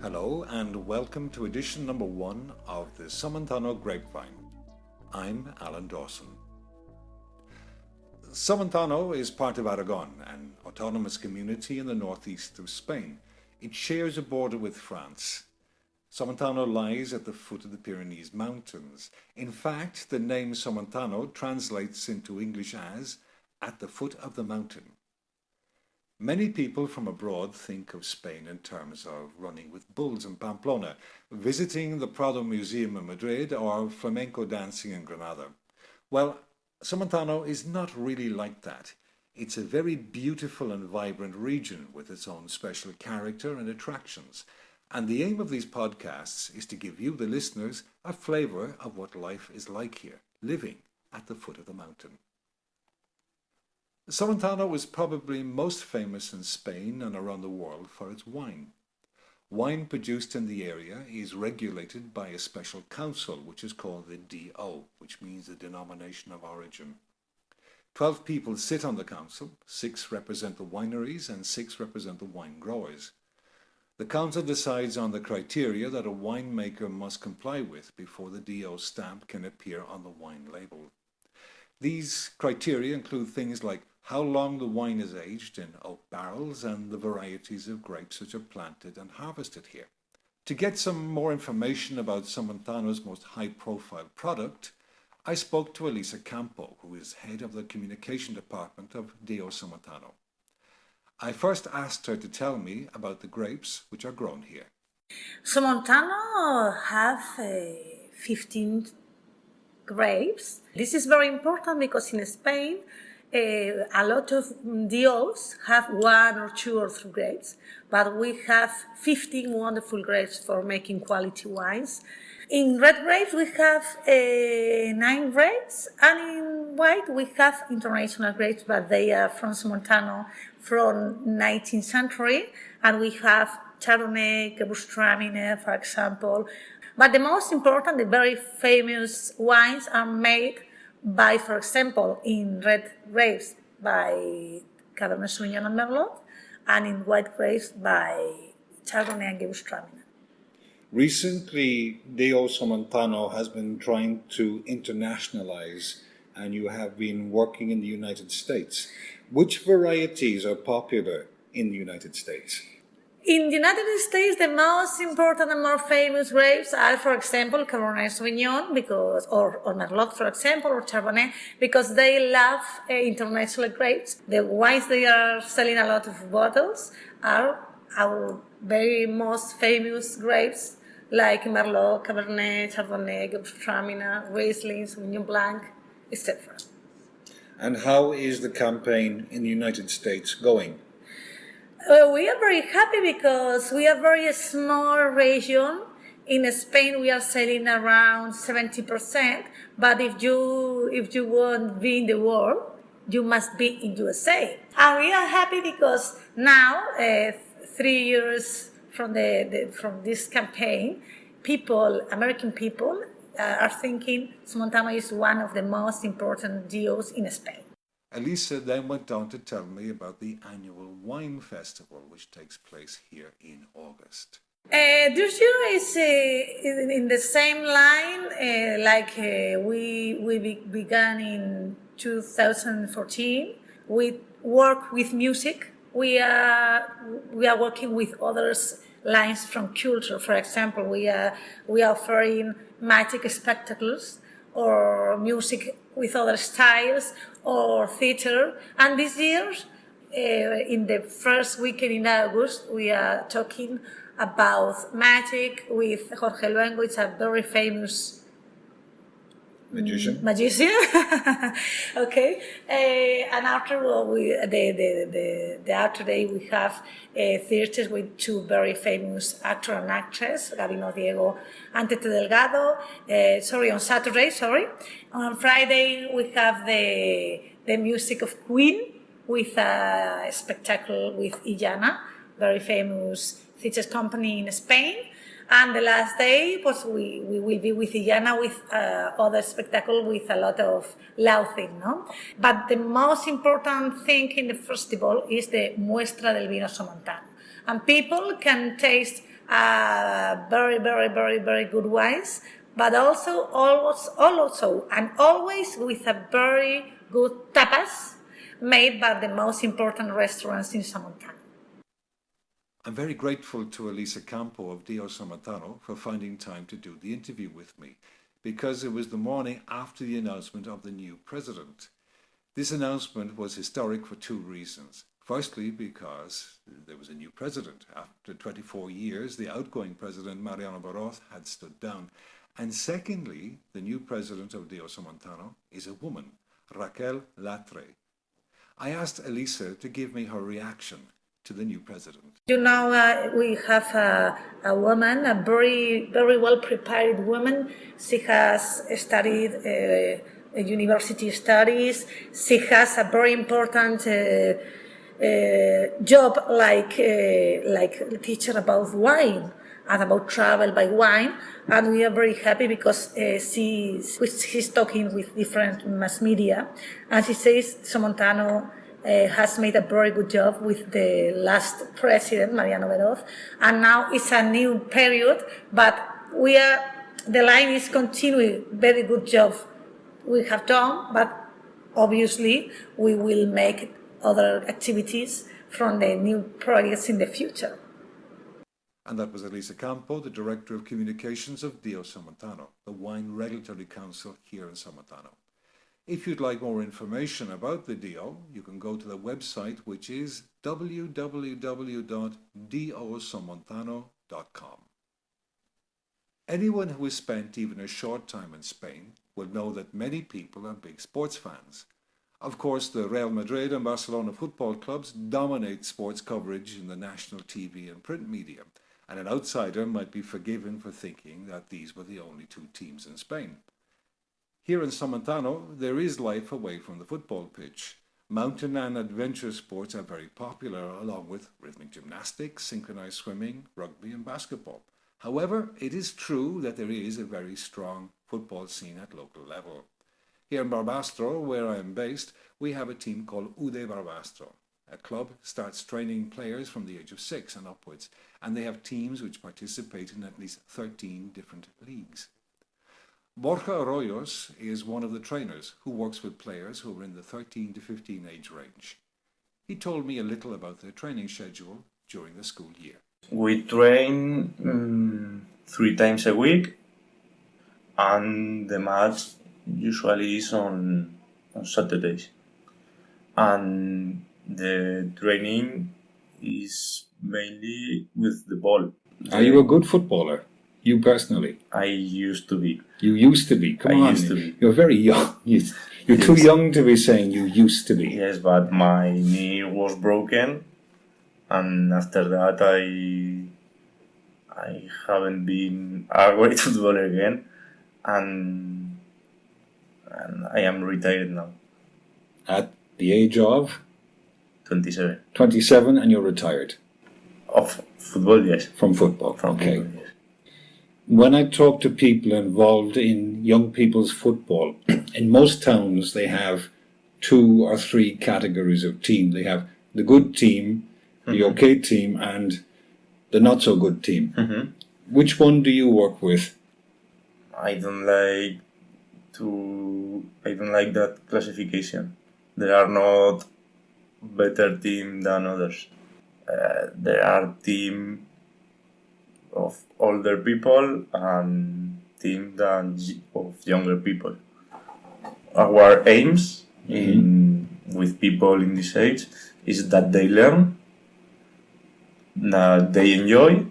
Hello and welcome to edition number 1 of the Somontano Grapevine. I'm Alan Dawson. Somontano is part of Aragon, an autonomous community in the northeast of Spain. It shares a border with France. Somontano lies at the foot of the Pyrenees Mountains. In fact, the name Somontano translates into English as at the foot of the mountain. Many people from abroad think of Spain in terms of running with bulls in Pamplona, visiting the Prado Museum in Madrid, or flamenco dancing in Granada. Well, Somontano is not really like that. It's a very beautiful and vibrant region with its own special character and attractions. And the aim of these podcasts is to give you, the listeners, a flavour of what life is like here, living at the foot of the mountain. Somontano is probably most famous in Spain and around the world for its wine. Wine produced in the area is regulated by a special council, which is called the DO, which means the denomination of origin. 12 people sit on the council, 6 represent the wineries and 6 represent the wine growers. The council decides on the criteria that a winemaker must comply with before the DO stamp can appear on the wine label. These criteria include things like how long the wine is aged in oak barrels and the varieties of grapes which are planted and harvested here. To get some more information about Somontano's most high-profile product, I spoke to Elisa Campo, who is head of the communication department of DO Somontano. I first asked her to tell me about the grapes which are grown here. Somontano have 15 grapes. This is very important because in Spain, a lot of DOs have 1 or 2 or 3 grapes, but we have 15 wonderful grapes for making quality wines. In red grapes, we have 9 grapes, and in white, we have international grapes, but they are from Somontano from 19th century, and we have Chardonnay, Gewürztraminer, for example. But the most important, the very famous wines are made by, for example, in red grapes by Cabernet Sauvignon and Merlot, and in white grapes by Chardonnay and Gewürztraminer. Recently, DO Somontano has been trying to internationalize, and you have been working in the United States. Which varieties are popular in the United States? In the United States, the most important and more famous grapes are, for example, Cabernet Sauvignon, or Merlot, for example, or Chardonnay, because they love international grapes. The wines they are selling a lot of bottles are our very most famous grapes, like Merlot, Cabernet, Chardonnay, Gewürztraminer, Riesling, Sauvignon Blanc, etc. And how is the campaign in the United States going? We are very happy because we are a very small region. In Spain, we are selling around 70%. But if you want to be in the world, you must be in USA. And we are happy because now, 3 years from this campaign, American people, are thinking Somontano is one of the most important DOs in Spain. Elisa then went on to tell me about the annual wine festival, which takes place here in August. This year is in the same line we began in 2014. We work with music. We are working with others lines from culture. For example, we are offering magic spectacles or music with other styles or theater. And this year, in the first weekend in August, we are talking about magic with Jorge Luengo. It's a very famous magician. Okay. And after the after day we have theaters with 2 very famous actor and actress, Gabino Diego and Tete Delgado. On Saturday. On Friday we have the music of Queen with a spectacle with Illana, very famous theater company in Spain. And the last day, we will be with Illana with other spectacle with a lot of laughing, no? But the most important thing in the festival is the Muestra del Vino Somontano. And people can taste very, very, very, very good wines, but also and always with a very good tapas made by the most important restaurants in Somontano. I'm very grateful to Elisa Campo of Dio Somontano for finding time to do the interview with me, because it was the morning after the announcement of the new president. This announcement was historic for two reasons. Firstly, because there was a new president. After 24 years, the outgoing president, Mariano Barroz, had stood down. And secondly, the new president of Dio Somontano is a woman, Raquel Latre. I asked Elisa to give me her reaction to the new president. We have a woman, a very, very well prepared woman. She has studied university studies. She has a very important job like teacher about wine and about travel by wine. And we are very happy because she's talking with different mass media, and she says Somontano has made a very good job with the last president, Mariano Barroz, and now it's a new period, but the line is continuing, very good job we have done, but obviously we will make other activities from the new projects in the future. And that was Elisa Campo, the Director of Communications of Dio Somontano, the Wine Regulatory Council here in Somontano. If you'd like more information about the Dio, you can go to the website, which is www.diosomontano.com. Anyone who has spent even a short time in Spain will know that many people are big sports fans. Of course, the Real Madrid and Barcelona football clubs dominate sports coverage in the national TV and print media, and an outsider might be forgiven for thinking that these were the only two teams in Spain. Here in Somontano, there is life away from the football pitch. Mountain and adventure sports are very popular, along with rhythmic gymnastics, synchronized swimming, rugby and basketball. However, it is true that there is a very strong football scene at local level. Here in Barbastro, where I am based, we have a team called Ude Barbastro. A club starts training players from the age of 6 and upwards, and they have teams which participate in at least 13 different leagues. Borja Arroyos is one of the trainers who works with players who are in the 13 to 15 age range. He told me a little about their training schedule during the school year. We train 3 times a week, and the match usually is on Saturdays. And the training is mainly with the ball. Are you a good footballer? You personally? I used to be. You used to be? Come on. Used to be. You're very young. You're too young to be saying you used to be. Yes, but my knee was broken, and after that I haven't been a great footballer again, and I am retired now. At the age of? 27. 27, and you're retired? Of football, yes. From football, okay. Football, yes. When I talk to people involved in young people's football, in most towns they have 2 or 3 categories of team. They have the good team, the okay team, and the not so good team. Which one do you work with? I don't like that classification. There are not better team than others. There are team of older people and team of younger people. Our aims with people in this age is that they learn, that they enjoy,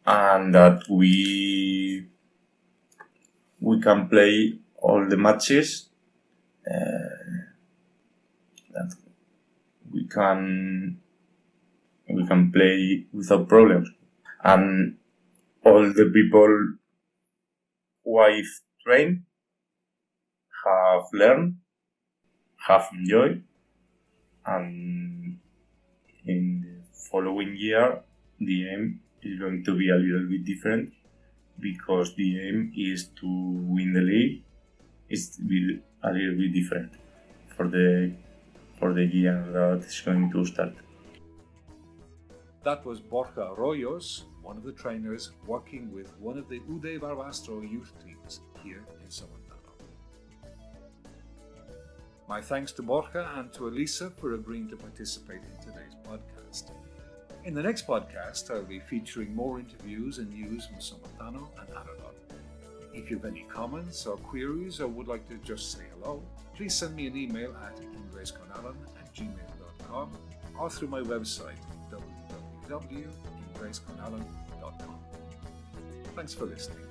and that we can play all the matches, that we can play without problems. And all the people who I've trained have learned, have enjoyed, and in the following year the aim is going to be a little bit different, because the aim is to win the league. It's be a little bit different for the year that is going to start. That was Borja Arroyos, one of the trainers working with one of the Ude Barbastro youth teams here in Somontano. My thanks to Borja and to Elisa for agreeing to participate in today's podcast. In the next podcast, I'll be featuring more interviews and news from Somontano and Aragon. If you have any comments or queries or would like to just say hello, please send me an email at inglesconalan@gmail.com or through my website www.inglesconalan.com. Thanks for listening.